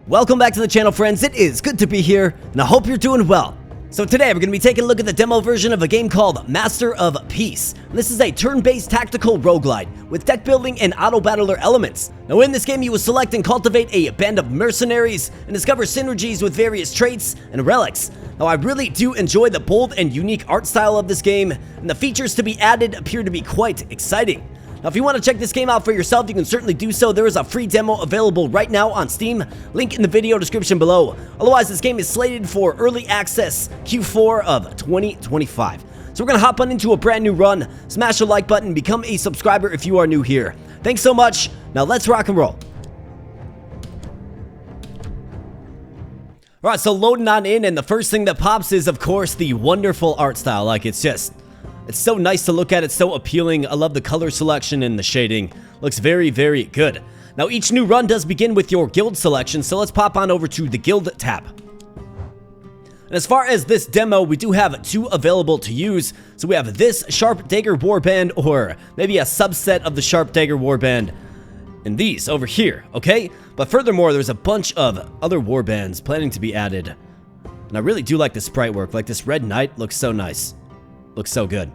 Welcome back to the channel, friends. It is good to be here, and I hope you're doing well. So today we're going to be taking a look at the demo version of a game called Master of Peace. And this is a turn-based tactical roguelite with deck building and Autobattler elements. Now in this game you will select and cultivate a band of mercenaries and discover synergies with various traits and relics. Now I really do enjoy the bold and unique art style of this game, and the features to be added appear to be quite exciting. Now, if you want to check this game out for yourself, you can certainly do so. There is a free demo available right now on Steam, link in the video description below. Otherwise, this game is slated for early access Q4 of 2025. So we're going to hop on into a brand new run. Smash the like button, become a subscriber if you are new here. Thanks so much. Now let's rock and roll. Alright, so loading on in, and the first thing that pops is, of course, the wonderful art style. Like, it's so nice to look at. It's so appealing. I love the color selection and the shading. Looks very, very good. Now, each new run does begin with your guild selection, so let's pop on over to the guild tab. And as far as this demo, we do have two available to use. So we have this Sharp Dagger Warband, or maybe a subset of the Sharp Dagger Warband, and these over here, okay? But furthermore, there's a bunch of other warbands planning to be added. And I really do like the sprite work. Like, this Red Knight looks so nice. Looks so good.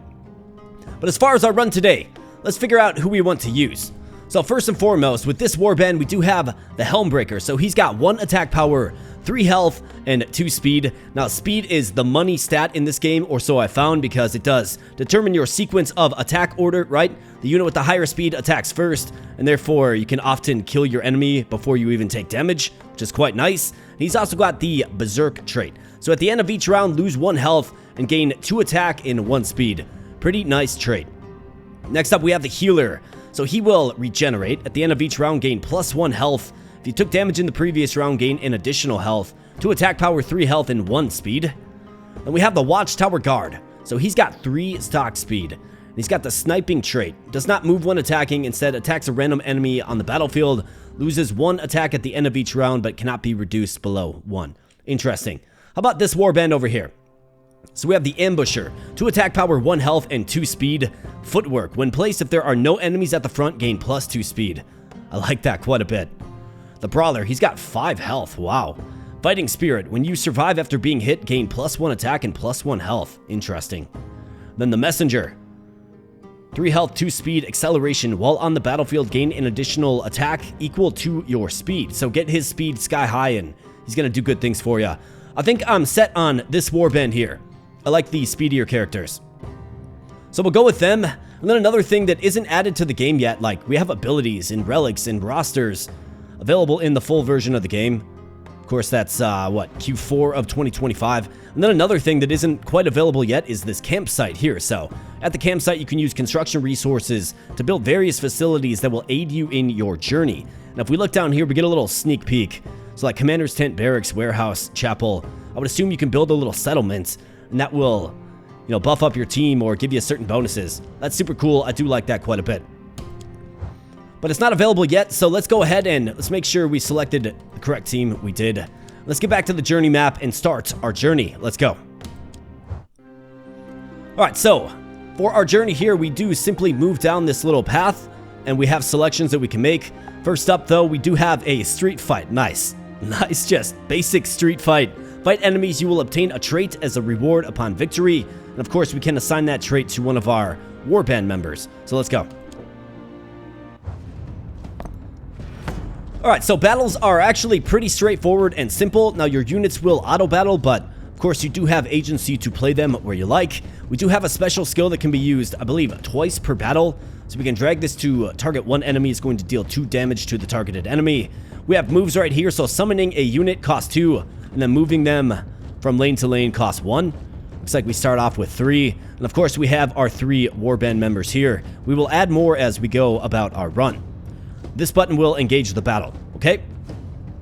But as far as our run today, let's figure out who we want to use. So first and foremost, with this warband, we do have the Helmbreaker. So he's got 1 attack power, 3 health, and 2 speed. Now, speed is the money stat in this game, or so I found, because it does determine your sequence of attack order, right? The unit with the higher speed attacks first, and therefore you can often kill your enemy before you even take damage, which is quite nice. He's also got the Berserk trait. So at the end of each round, lose 1 health and gain 2 attack and 1 speed. Pretty nice trait. Next up, we have the Healer. So he will regenerate. At the end of each round, gain +1 health. If you took damage in the previous round, gain an additional health. 2 attack power, 3 health, and 1 speed. Then we have the Watchtower Guard. So he's got 3 stock speed. And he's got the Sniping trait. Does not move when attacking. Instead, attacks a random enemy on the battlefield. Loses 1 attack at the end of each round, but cannot be reduced below 1. Interesting. How about this warband over here? So we have the Ambusher. 2 attack power, 1 health, and 2 speed. Footwork. When placed, if there are no enemies at the front, gain +2 speed. I like that quite a bit. The Brawler. He's got 5 health. Wow. Fighting Spirit. When you survive after being hit, gain +1 attack and +1 health. Interesting. Then the Messenger. 3 health, 2 speed, acceleration. While on the battlefield, gain an additional attack equal to your speed. So get his speed sky high, and he's going to do good things for you. I think I'm set on this warband here. I like the speedier characters. So we'll go with them. And then another thing that isn't added to the game yet, like, we have abilities and relics and rosters available in the full version of the game. Of course, that's, Q4 of 2025. And then another thing that isn't quite available yet is this campsite here. So at the campsite, you can use construction resources to build various facilities that will aid you in your journey. And if we look down here, we get a little sneak peek. So like Commander's Tent, Barracks, Warehouse, Chapel. I would assume you can build a little settlement, and that will, buff up your team or give you certain bonuses. That's super cool. I do like that quite a bit. But it's not available yet, so let's go ahead and let's make sure we selected the correct team. We did. Let's get back to the journey map and start our journey. Let's go. Alright, so for our journey here, we do simply move down this little path, and we have selections that we can make. First up, though, we do have a street fight. Nice. Nice, just basic street fight. Fight enemies, you will obtain a trait as a reward upon victory. And of course, we can assign that trait to one of our warband members. So let's go. Alright, so battles are actually pretty straightforward and simple. Now, your units will auto-battle, but of course, you do have agency to play them where you like. We do have a special skill that can be used, I believe, twice per battle. So we can drag this to target one enemy. Is going to deal 2 damage to the targeted enemy. We have moves right here, so summoning a unit costs 2, and then moving them from lane to lane costs 1. Looks like we start off with 3, and of course we have our 3 warband members here. We will add more as we go about our run. This button will engage the battle, okay?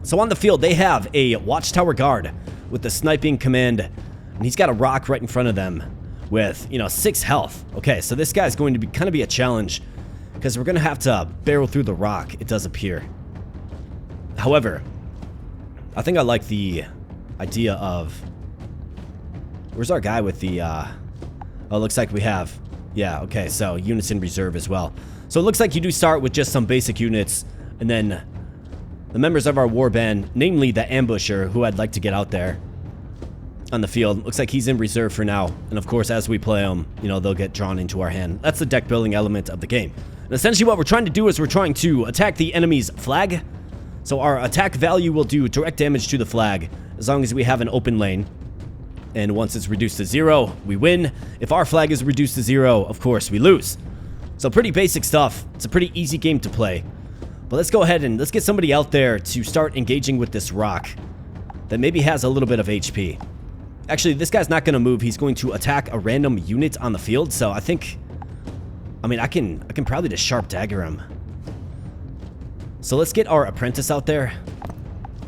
So on the field, they have a Watchtower Guard with the sniping command, and he's got a rock right in front of them with, 6 health. Okay, so this guy's going to kind of be a challenge, because we're going to have to barrel through the rock, it does appear. However, I think I like the idea of... Where's our guy with the... Oh, looks like we have... Yeah, okay, so units in reserve as well. So it looks like you do start with just some basic units, and then the members of our warband, namely the ambusher, who I'd like to get out there on the field. Looks like he's in reserve for now. And of course, as we play them, you know, they'll get drawn into our hand. That's the deck building element of the game. And essentially what we're trying to do is we're trying to attack the enemy's flag. So our attack value will do direct damage to the flag as long as we have an open lane. And once it's reduced to 0, we win. If our flag is reduced to 0, of course, we lose. So pretty basic stuff. It's a pretty easy game to play. But let's go ahead and let's get somebody out there to start engaging with this rock that maybe has a little bit of HP. Actually, this guy's not going to move. He's going to attack a random unit on the field. So I think, I mean, I can probably just sharp dagger him. So let's get our apprentice out there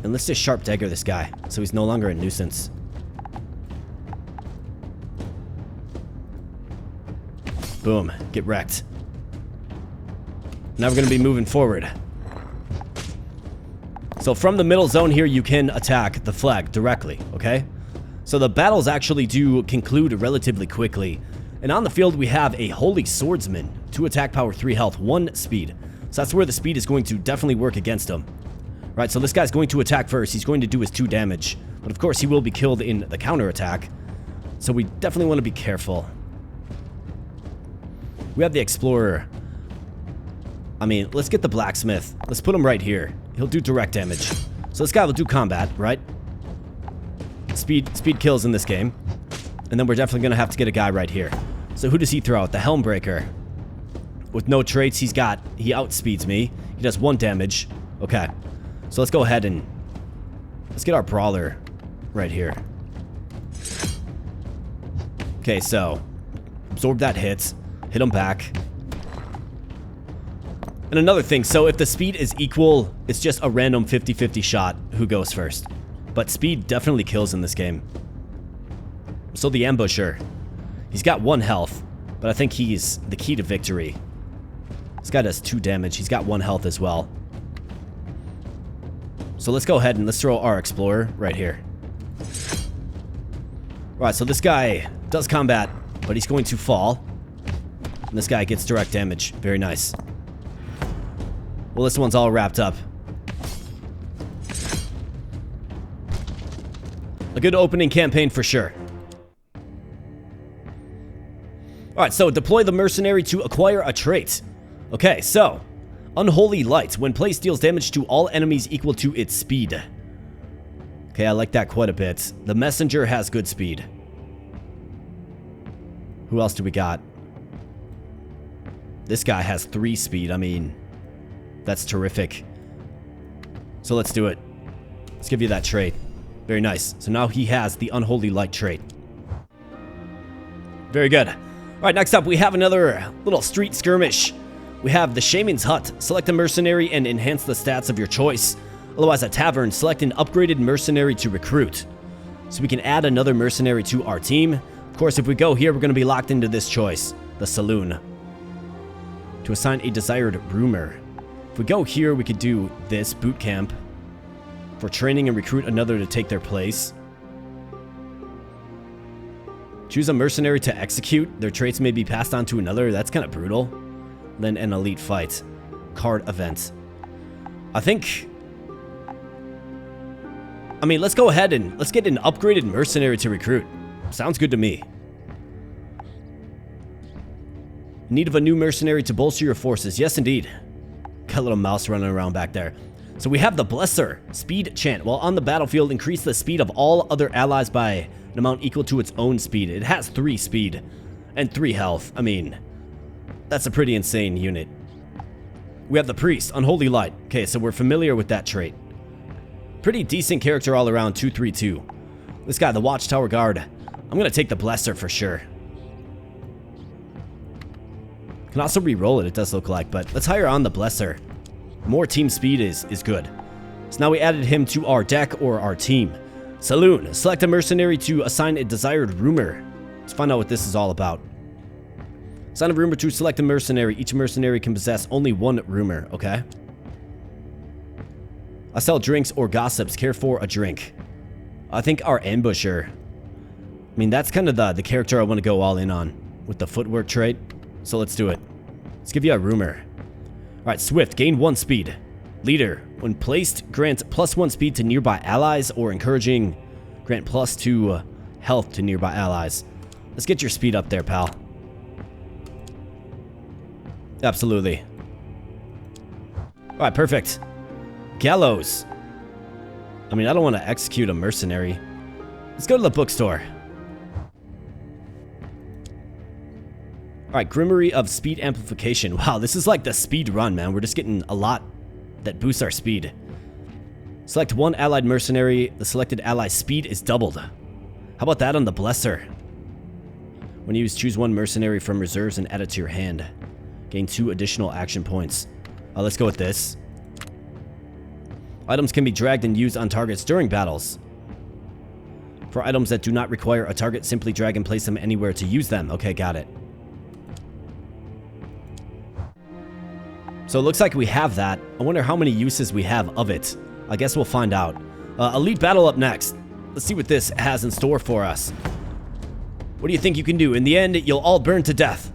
and let's just sharp dagger this guy so he's no longer a nuisance. Boom, get wrecked. Now we're going to be moving forward. So from the middle zone here, you can attack the flag directly, okay? So the battles actually do conclude relatively quickly. And on the field, we have a Holy Swordsman, 2 attack power, 3 health, 1 speed. So that's where the speed is going to definitely work against him. Right, so this guy's going to attack first. He's going to do his 2 damage. But of course, he will be killed in the counter attack. So we definitely want to be careful. We have the Explorer. I mean, let's get the Blacksmith. Let's put him right here. He'll do direct damage. So this guy will do combat, right? Speed kills in this game. And then we're definitely going to have to get a guy right here. So who does he throw out? The Helmbreaker. With no traits, he outspeeds me. He does 1 damage. Okay. So let's go ahead and let's get our Brawler right here. Okay, so absorb that hit. Hit him back. And another thing, so if the speed is equal, it's just a random 50-50 shot who goes first. But speed definitely kills in this game. So the Ambusher, he's got 1 health, but I think he's the key to victory. This guy does 2 damage. He's got 1 health as well. So let's go ahead and let's throw our Explorer right here. Alright, so this guy does combat, but he's going to fall. And this guy gets direct damage. Very nice. Well, this one's all wrapped up. A good opening campaign for sure. Alright, so deploy the mercenary to acquire a trait. Okay, so Unholy Light. When placed, deals damage to all enemies equal to its speed. Okay, I like that quite a bit. The Messenger has good speed. Who else do we got? This guy has 3 speed. I mean, that's terrific. So let's do it. Let's give you that trait. Very nice. So now he has the Unholy Light trait. Very good. Alright, next up we have another little street skirmish. We have the Shaman's Hut. Select a mercenary and enhance the stats of your choice. Otherwise, a tavern. Select an upgraded mercenary to recruit. So we can add another mercenary to our team. Of course, if we go here, we're going to be locked into this choice. The Saloon. To assign a desired rumor. If we go here, we could do this boot camp. For training and recruit another to take their place. Choose a mercenary to execute. Their traits may be passed on to another. That's kind of brutal. Then an elite fight. Card event. I mean, let's go ahead and let's get an upgraded mercenary to recruit. Sounds good to me. Need of a new mercenary to bolster your forces. Yes, indeed. Got a little mouse running around back there. So we have the Blesser. Speed chant. While on the battlefield, increase the speed of all other allies by an amount equal to its own speed. It has 3 speed and 3 health. I mean, that's a pretty insane unit. We have the Priest. Unholy Light. Okay, so we're familiar with that trait. Pretty decent character all around. 232. This guy, the Watchtower Guard. I'm going to take the Blesser for sure. Can also re-roll it, it does look like, but let's hire on the Blesser. More team speed is good. So now we added him to our deck or our team. Saloon. Select a mercenary to assign a desired rumor. Let's find out what this is all about. Assign a rumor to select a mercenary. Each mercenary can possess only 1 rumor, okay? I sell drinks or gossips. Care for a drink. I think our Ambusher. I mean, that's kind of the character I want to go all in on with the footwork trait. So let's do it. Let's give you a rumor. Alright, Swift. Gain 1 speed. Leader. When placed, grant +1 speed to nearby allies, or encouraging grant +2 health to nearby allies. Let's get your speed up there, pal. Absolutely. Alright, perfect. Gallows. I mean, I don't want to execute a mercenary. Let's go to the bookstore. Alright, Grimory of Speed Amplification. Wow, this is like the speed run, man. We're just getting a lot that boosts our speed. Select one allied mercenary. The selected ally's speed is doubled. How about that on the Blesser? When used, choose one mercenary from reserves and add it to your hand. Gain 2 additional action points. Let's go with this. Items can be dragged and used on targets during battles. For items that do not require a target, simply drag and place them anywhere to use them. Okay, got it. So it looks like we have that. I wonder how many uses we have of it. I guess we'll find out. Elite Battle up next. Let's see what this has in store for us. What do you think you can do? In the end, you'll all burn to death.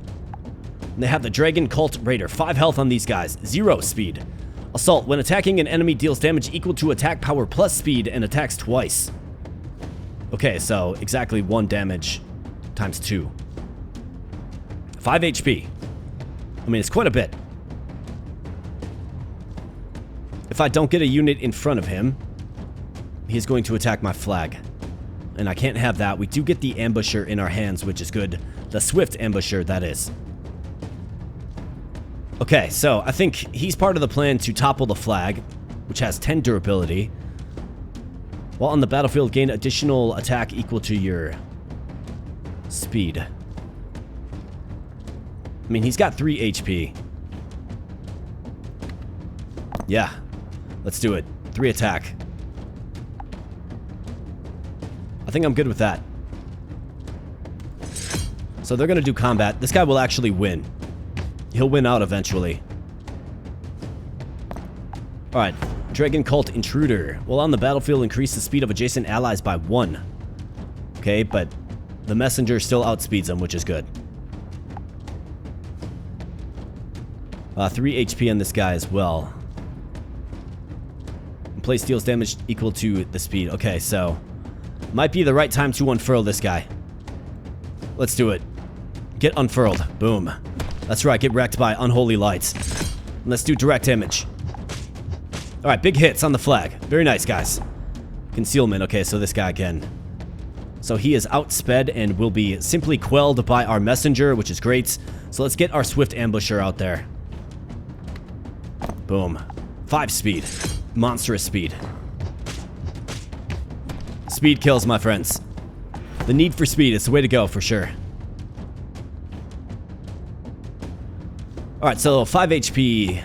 And they have the Dragon Cult Raider. 5 health on these guys. 0 speed. Assault. When attacking, an enemy deals damage equal to attack power plus speed and attacks twice. Okay, so exactly 1 damage times 2. 5 HP. I mean, it's quite a bit. If I don't get a unit in front of him, he's going to attack my flag. And I can't have that. We do get the Ambusher in our hands, which is good. The Swift Ambusher, that is. Okay, so I think he's part of the plan to topple the flag, which has 10 durability. While on the battlefield, gain additional attack equal to your speed. I mean, he's got 3 HP. Yeah, let's do it. 3 attack. I think I'm good with that. So they're going to do combat. This guy will actually win. He'll win out eventually. Alright. Dragon Cult Intruder. While on the battlefield, increase the speed of adjacent allies by 1. Okay, but the messenger still outspeeds them, which is good. 3 HP on this guy as well. Place deals damage equal to the speed. Okay, so might be the right time to unfurl this guy. Let's do it. Get unfurled. Boom. That's right, get wrecked by unholy lights. Let's do direct damage. Alright, big hits on the flag. Very nice, guys. Concealment. Okay, so this guy again. So he is outsped and will be simply quelled by our messenger, which is great. So let's get our Swift Ambusher out there. Boom. 5 speed. Monstrous speed. Speed kills, my friends. The need for speed is the way to go, for sure. Alright, so 5 HP.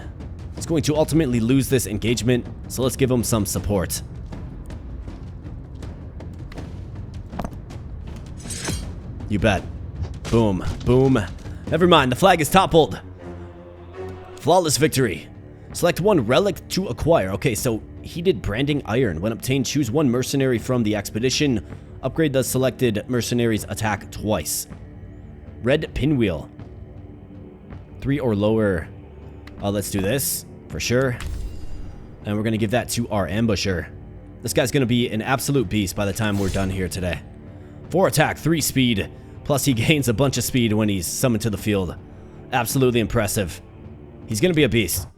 He's going to ultimately lose this engagement, so let's give him some support. You bet. Boom. Boom. Never mind, the flag is toppled. Flawless victory. Select one relic to acquire. Okay, so he did Branding Iron. When obtained, choose one mercenary from the expedition. Upgrade the selected mercenary's attack twice. Red Pinwheel. 3 or lower. Let's do this, for sure. And we're going to give that to our Ambusher. This guy's going to be an absolute beast by the time we're done here today. 4 attack, 3 speed. Plus he gains a bunch of speed when he's summoned to the field. Absolutely impressive. He's going to be a beast.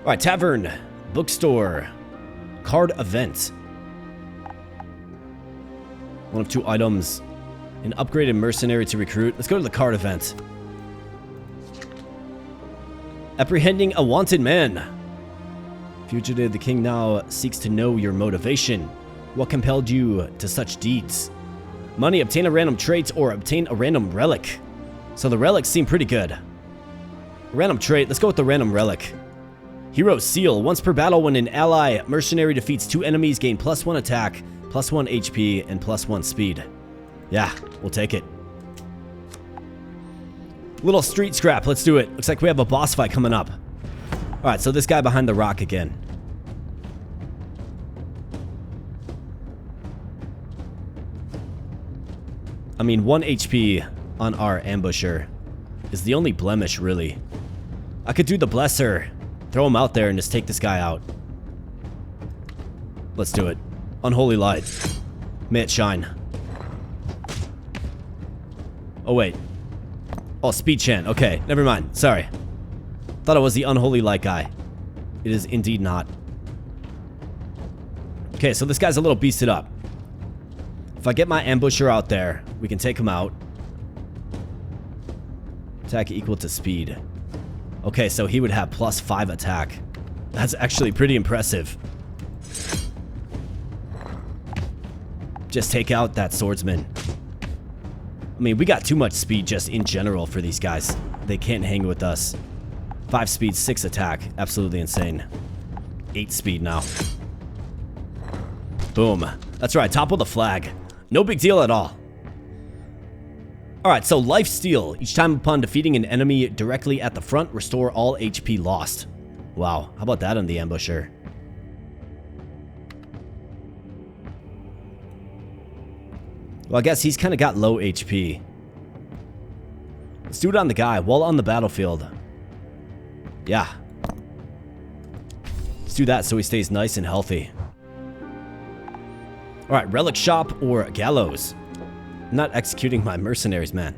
Alright, Tavern, Bookstore, Card Event. 1 of 2 items. An upgraded mercenary to recruit. Let's go to the card event. Apprehending a wanted man. Fugitive, the king now seeks to know your motivation. What compelled you to such deeds? Money, obtain a random trait or obtain a random relic. So the relics seem pretty good. Random trait, let's go with the random relic. Hero Seal. Once per battle, when an ally mercenary defeats 2 enemies, gain +1 attack, +1 HP, and +1 speed. Yeah, we'll take it. Little street scrap, let's do it. Looks like we have a boss fight coming up. Alright, so this guy behind the rock again. I mean, 1 HP on our Ambusher is the only blemish, really. I could do the Blesser Throw him out there and just take this guy out. Let's do it. Unholy light. May it shine. Oh, wait. Oh, speed chant. Okay, never mind. Sorry. Thought it was the unholy light guy. It is indeed not. Okay, so this guy's a little beasted up. If I get my ambusher out there, we can take him out. Attack equal to speed. Okay, so he would have +5 attack. That's actually pretty impressive. Just take out that swordsman. I mean, we got too much speed just in general for these guys. They can't hang with us. 5 speed, 6 attack. Absolutely insane. 8 speed now. Boom. That's right, topple the flag. No big deal at all. Alright, so lifesteal. Each time upon defeating an enemy directly at the front, restore all HP lost. Wow, how about that on the ambusher? Well, I guess he's kind of got low HP. Let's do it on the guy while on the battlefield. Yeah. Let's do that so he stays nice and healthy. Alright, relic shop or gallows. I'm not executing my mercenaries, man.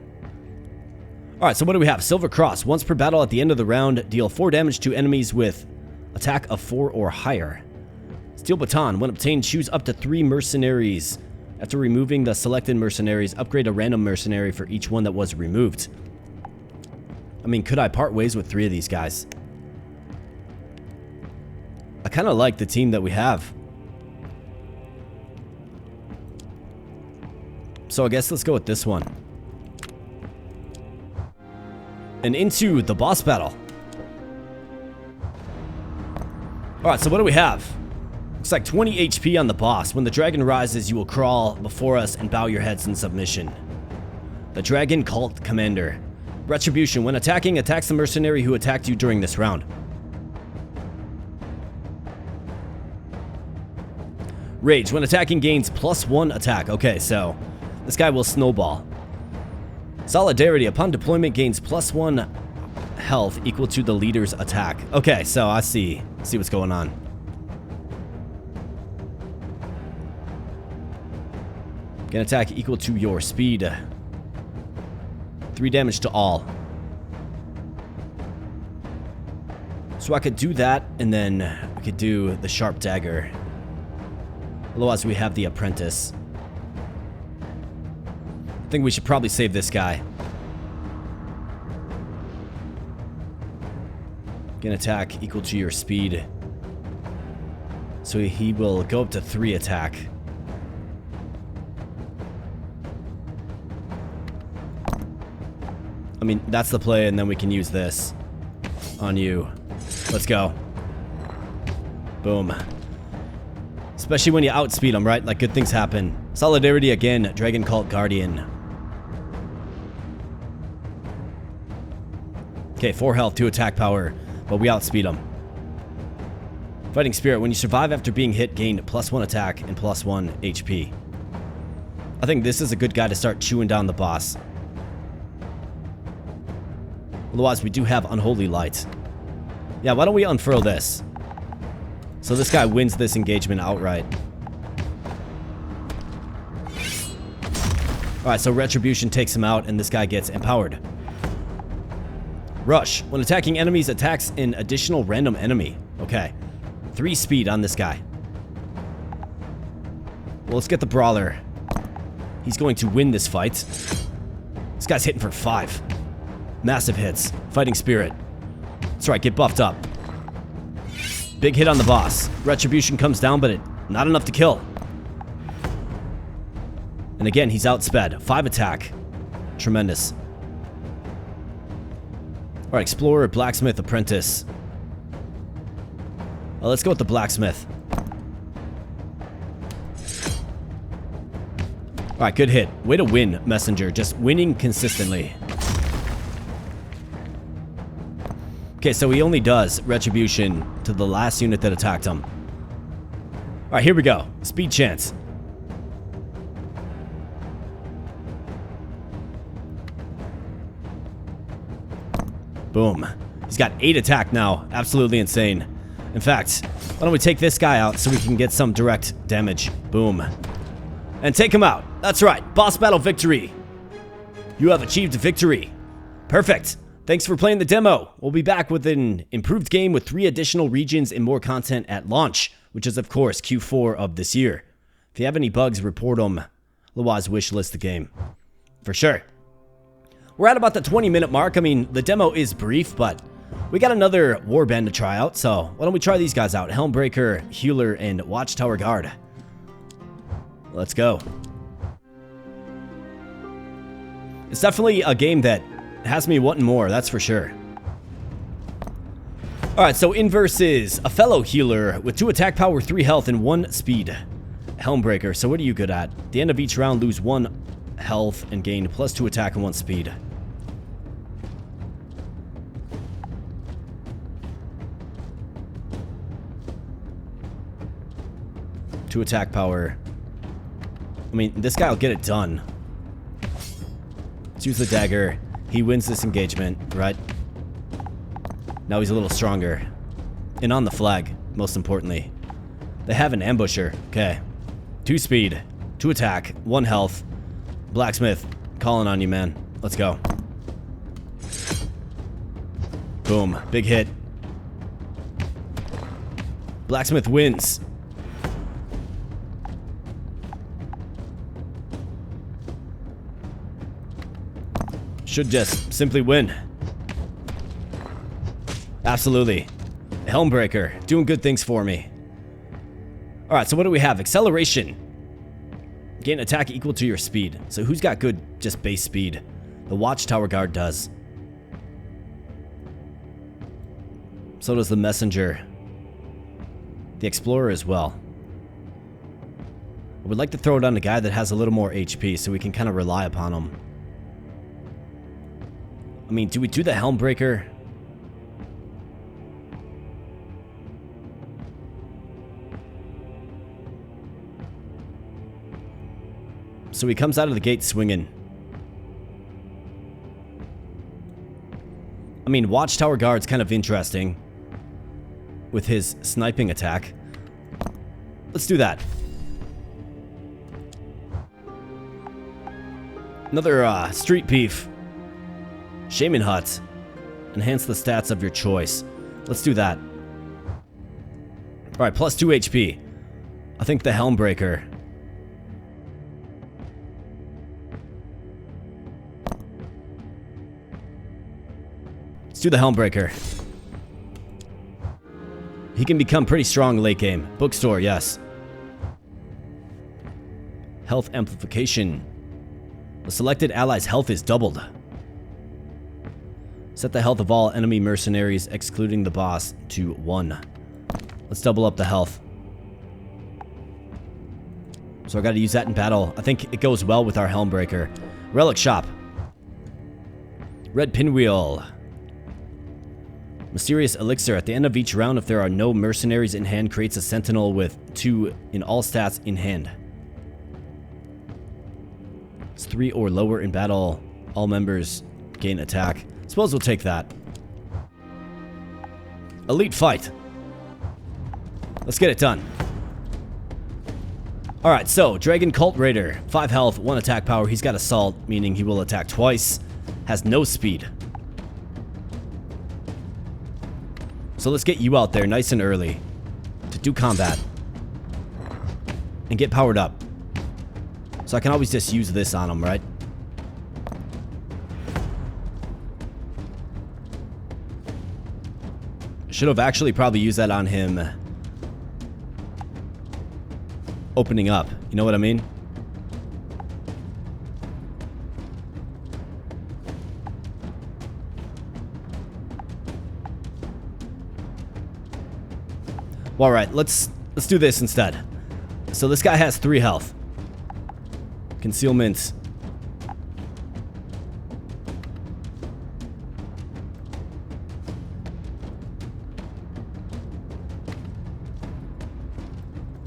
Alright, so what do we have? Silver cross. Once per battle at the end of the round, deal 4 damage to enemies with attack of 4 or higher. Steel baton. When obtained, choose up to 3 mercenaries. After removing the selected mercenaries, upgrade a random mercenary for each one that was removed. I mean, could I part ways with 3 of these guys? I kind of like the team that we have. So I guess let's go with this one. And into the boss battle. Alright, so what do we have? Looks like 20 HP on the boss. When the dragon rises, you will crawl before us and bow your heads in submission. The Dragon Cult Commander. Retribution. When attacking, attacks the mercenary who attacked you during this round. Rage. When attacking, gains +1 attack. Okay, so this guy will snowball. Solidarity. Upon deployment, gains +1 health equal to the leader's attack. Okay, so I see what's going on. Can attack equal to your speed. 3 damage to all. So I could do that, and then we could do the sharp dagger. Otherwise, we have the apprentice. I think we should probably save this guy. Can attack equal to your speed. So he will go up to 3 attack. I mean, that's the play, and then we can use this on you. Let's go. Boom. Especially when you outspeed them, right? Like, good things happen. Solidarity again, Dragon Cult Guardian. Okay, 4 health, 2 attack power, but we outspeed them. Fighting Spirit. When you survive after being hit, gain +1 attack and +1 HP. I think this is a good guy to start chewing down the boss. Otherwise, we do have Unholy Light. Yeah, why don't we unfurl this? So this guy wins this engagement outright. Alright, so Retribution takes him out, and this guy gets empowered. Rush. When attacking enemies, attacks an additional random enemy. Okay. 3 speed on this guy. Well, let's get the Brawler. He's going to win this fight. This guy's hitting for 5. Massive hits. Fighting Spirit. That's right, get buffed up. Big hit on the boss. Retribution comes down, but not enough to kill. And again, he's outsped. 5 attack. Tremendous. Alright, Explorer, Blacksmith, Apprentice. Well, let's go with the Blacksmith. Alright, good hit. Way to win, Messenger. Just winning consistently. Okay, so he only does Retribution to the last unit that attacked him. Alright, here we go. Speed chance. Boom. He's got 8 attack now. Absolutely insane. In fact, why don't we take this guy out so we can get some direct damage. Boom. And take him out. That's right. Boss battle victory. You have achieved victory. Perfect. Thanks for playing the demo. We'll be back with an improved game with 3 additional regions and more content at launch, which is, of course, Q4 of this year. If you have any bugs, report them. Otherwise, wishlist the game. For sure. We're at about the 20-minute mark. I mean, the demo is brief, but we got another warband to try out, so why don't we try these guys out? Helmbreaker, Healer, and Watchtower Guard. Let's go. It's definitely a game that has me wanting more, that's for sure. Alright, so inverse is a fellow healer with 2 attack power, 3 health, and 1 speed. Helmbreaker, so what are you good at? At the end of each round, lose 1 health and gain +2 attack and 1 speed. Two attack power. I mean, this guy will get it done. Let's use the dagger. He wins this engagement, right? Now he's a little stronger. And on the flag, most importantly. They have an ambusher. Okay. 2 speed, 2 attack, 1 health. Blacksmith, calling on you, man. Let's go. Boom. Big hit. Blacksmith wins. Should just simply win. Absolutely. Helmbreaker, doing good things for me. Alright, so what do we have? Acceleration. Gain attack equal to your speed. So who's got good just base speed? The Watchtower Guard does. So does the Messenger. The Explorer as well. I would like to throw it on a guy that has a little more HP so we can kind of rely upon him. I mean, do we do the Helmbreaker? So he comes out of the gate swinging. I mean, Watchtower Guard's kind of interesting with his sniping attack. Let's do that. Another street beef. Shaman Hut. Enhance the stats of your choice. Let's do that. Alright, plus 2 HP. I think the Helmbreaker. Let's do the Helmbreaker. He can become pretty strong late game. Bookstore, yes. Health amplification. The selected ally's health is doubled. Set the health of all enemy mercenaries, excluding the boss, to 1. Let's double up the health. So I gotta use that in battle. I think it goes well with our Helmbreaker. Relic shop. Red pinwheel. Mysterious elixir. At the end of each round, if there are no mercenaries in hand, creates a sentinel with 2 in all stats in hand. It's 3 or lower in battle. All members gain attack. Suppose we'll take that. Elite fight. Let's get it done. Alright, so Dragon Cult Raider. 5 health, 1 attack power. He's got assault, meaning he will attack twice. Has no speed. So let's get you out there nice and early to do combat. And get powered up. So I can always just use this on him, right? Should have actually probably used that on him opening up. You know what I mean? All right, let's do this instead. So this guy has 3 health. Concealment.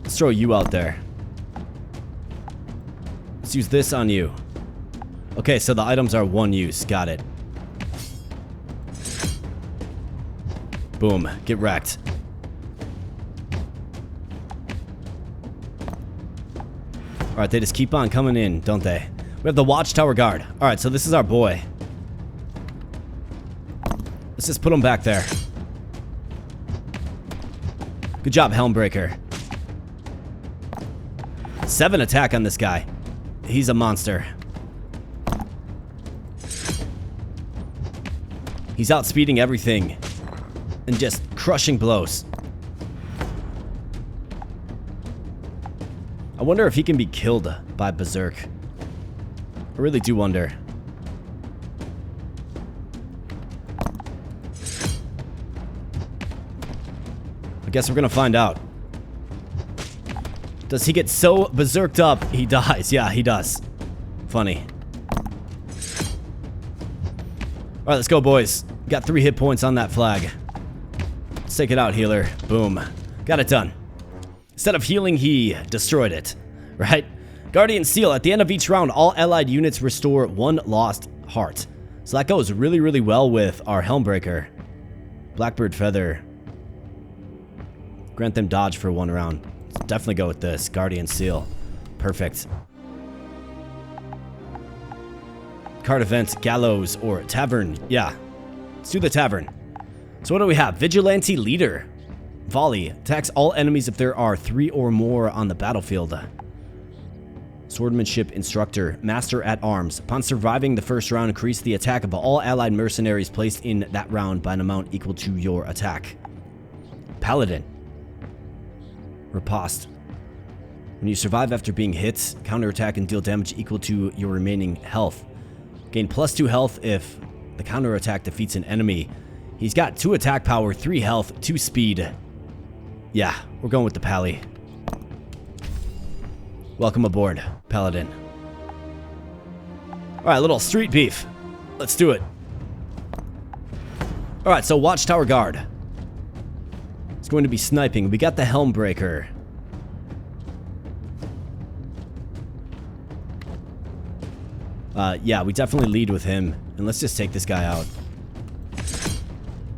Let's throw you out there. Let's use this on you. Okay, so the items are 1 use. Got it. Boom. Get wrecked. Alright, they just keep on coming in, don't they? We have the Watchtower Guard. Alright, so this is our boy. Let's just put him back there. Good job, Helmbreaker. 7 attack on this guy. He's a monster. He's outspeeding everything and just crushing blows. I wonder if he can be killed by Berserk. I really do wonder. I guess we're gonna find out. Does he get so berserked up he dies? Yeah, he does. Funny. Alright, let's go, boys. Got 3 hit points on that flag. Let's take it out, healer. Boom. Got it done. Instead of healing, he destroyed it. Right? Guardian Seal. At the end of each round, all allied units restore 1 lost heart. So that goes really, really well with our Helmbreaker. Blackbird Feather. Grant them dodge for 1 round. Let's definitely go with this. Guardian Seal. Perfect. Card event, Gallows, or Tavern. Yeah. Let's do the Tavern. So what do we have? Vigilante Leader. Volley. Attacks all enemies if there are 3 or more on the battlefield. Swordmanship Instructor. Master at Arms. Upon surviving the first round, increase the attack of all allied mercenaries placed in that round by an amount equal to your attack. Paladin. Riposte. When you survive after being hit, counterattack and deal damage equal to your remaining health. Gain +2 health if the counterattack defeats an enemy. He's got 2 attack power, 3 health, 2 speed. Yeah, we're going with the Pally. Welcome aboard, Paladin. Alright, little street beef. Let's do it. Alright, so Watchtower Guard. It's going to be sniping. We got the Helmbreaker. Yeah, we definitely lead with him. And let's just take this guy out.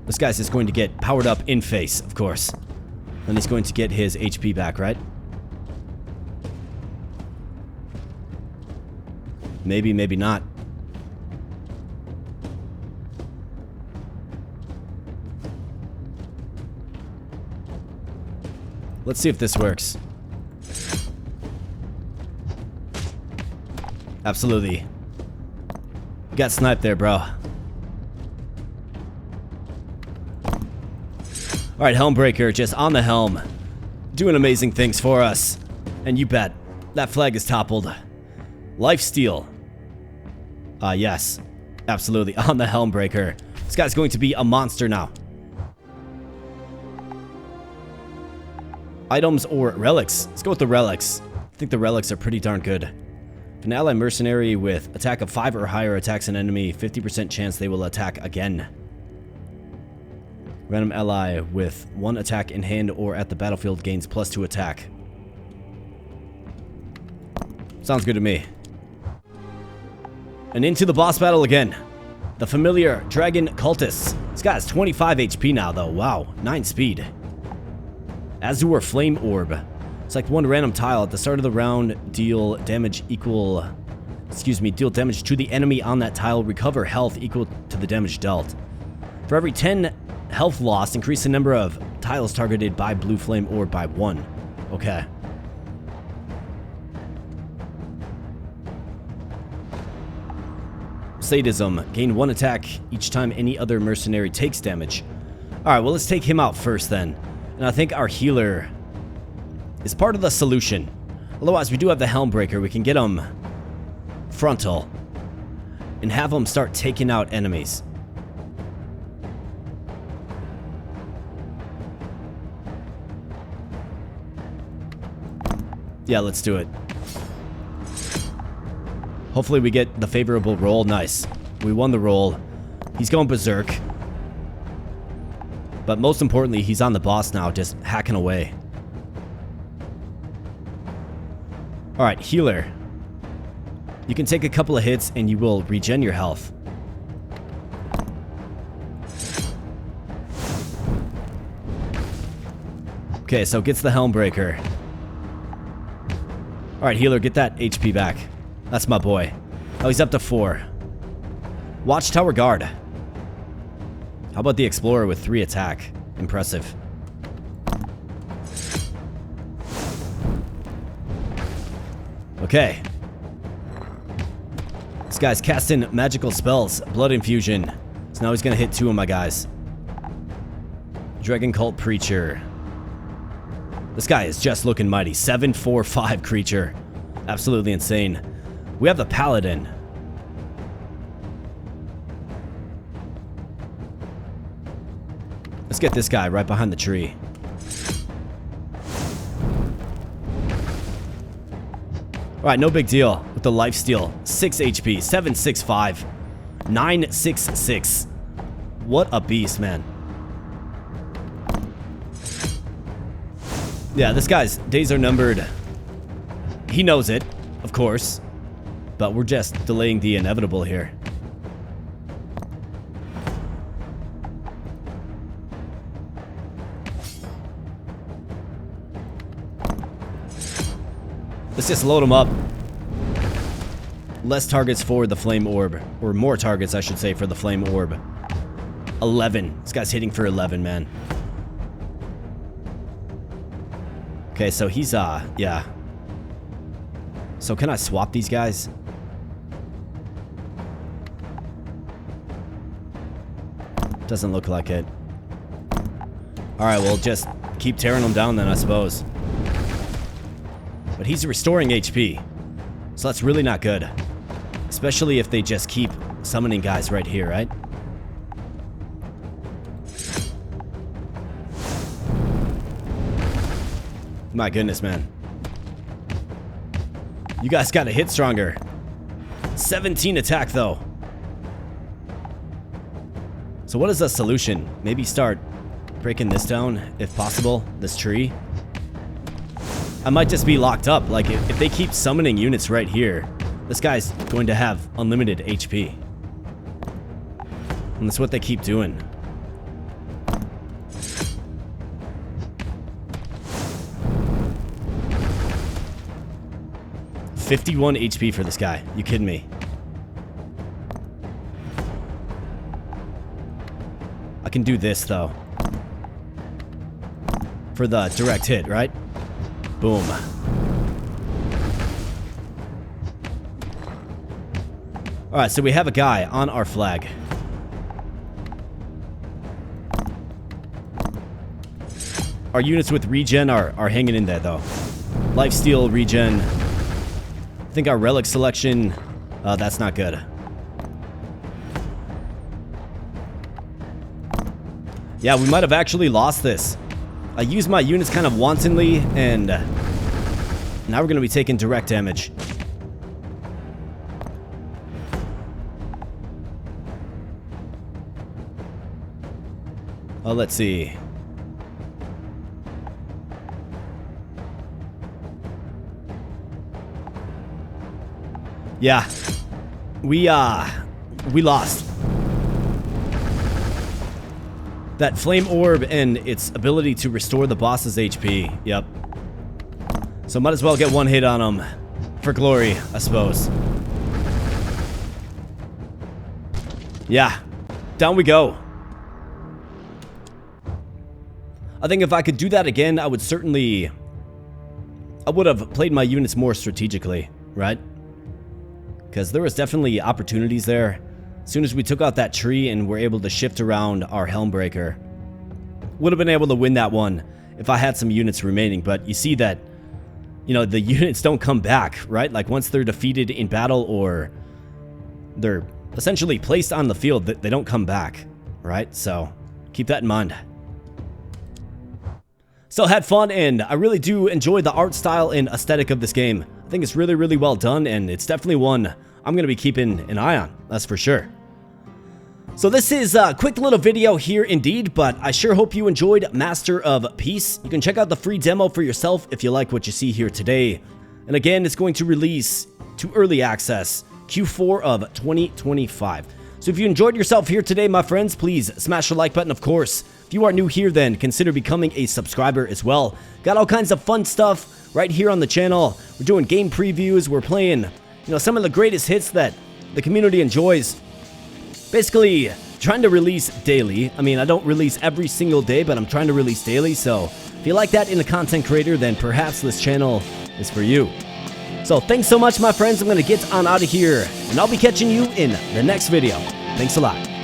This guy's just going to get powered up in face, of course. Then he's going to get his HP back, right? Maybe, maybe not. Let's see if this works. Absolutely. You got sniped there, bro. Alright, Helmbreaker, just on the helm. Doing amazing things for us. And you bet, that flag is toppled. Lifesteal. Yes. Absolutely, on the Helmbreaker. This guy's going to be a monster now. Items or relics? Let's go with the relics. I think the relics are pretty darn good. If an ally mercenary with attack of 5 or higher attacks an enemy, 50% chance they will attack again. Random ally with 1 attack in hand or at the battlefield gains +2 attack. Sounds good to me. And into the boss battle again. The familiar Dragon Cultists. This guy has 25 HP now, though. Wow, 9 speed. Azure Flame Orb. Select 1 random tile at the start of the round. Deal damage to the enemy on that tile. Recover health equal to the damage dealt. For every 10 health lost, increase the number of tiles targeted by Blue Flame Orb by 1. Okay. Sadism. Gain 1 attack each time any other mercenary takes damage. Alright, well, let's take him out first then. And I think our healer is part of the solution. Otherwise, we do have the Helmbreaker. We can get him frontal and have him start taking out enemies. Yeah, let's do it. Hopefully we get the favorable roll. Nice. We won the roll. He's going berserk. But most importantly, he's on the boss now, just hacking away. Alright, healer. You can take a couple of hits and you will regen your health. Okay, so gets the Helmbreaker. Alright, healer, get that HP back. That's my boy. Oh, he's up to 4. Watchtower Guard. How about the Explorer with 3 attack? Impressive. Okay. This guy's casting magical spells. Blood Infusion. So now he's going to hit 2 of my guys. Dragon Cult Preacher. This guy is just looking mighty. 7/4/5 creature. Absolutely insane. We have the Paladin. Let's get this guy right behind the tree. Alright, no big deal with the lifesteal. 6 HP, 765, 966. What a beast, man. Yeah, this guy's days are numbered. He knows it, of course. But we're just delaying the inevitable here. Let's just load him up. Less targets for the Flame Orb. Or more targets, I should say, for the Flame Orb. 11. This guy's hitting for 11, man. Okay, so he's, yeah. So can I swap these guys? Doesn't look like it. Alright, we'll just keep tearing them down then, I suppose. But he's restoring HP. So that's really not good. Especially if they just keep summoning guys right here, right? My goodness, man. You guys gotta hit stronger. 17 attack, though. So what is the solution? Maybe start breaking this down, if possible. This tree. I might just be locked up. Like, if they keep summoning units right here, this guy's going to have unlimited HP. And that's what they keep doing. $51 HP for this guy. You kidding me? I can do this, though. For the direct hit, right? Boom. Alright, so we have a guy on our flag. Our units with regen are hanging in there, though. Lifesteal, regen. I think our relic selection, that's not good. Yeah, we might have actually lost this. I used my units kind of wantonly, and now we're going to be taking direct damage. Let's see. Yeah. We lost. That Flame Orb and its ability to restore the boss's HP. Yep. So might as well get one hit on him. For glory, I suppose. Yeah. Down we go. I think if I could do that again, I would have played my units more strategically, right? Because there was definitely opportunities there. As soon as we took out that tree and were able to shift around our Helmbreaker, would have been able to win that one if I had some units remaining. But you see that, you know, the units don't come back, right? Like once they're defeated in battle or they're essentially placed on the field, they don't come back, right? So keep that in mind. Still had fun, and I really do enjoy the art style and aesthetic of this game. I think it's really, really well done, and it's definitely one I'm going to be keeping an eye on, that's for sure. So this is a quick little video here indeed, but I sure hope you enjoyed Master of Peace. You can check out the free demo for yourself if you like what you see here today. And again, it's going to release to early access Q4 of 2025. So if you enjoyed yourself here today, my friends, please smash the like button, of course. If you are new here, then consider becoming a subscriber as well. Got all kinds of fun stuff right here on the channel. We're doing game previews. We're playing, some of the greatest hits that the community enjoys. Basically, trying to release daily. I mean, I don't release every single day, but I'm trying to release daily. So if you like that in a content creator, then perhaps this channel is for you. So thanks so much, my friends. I'm going to get on out of here, and I'll be catching you in the next video. Thanks a lot.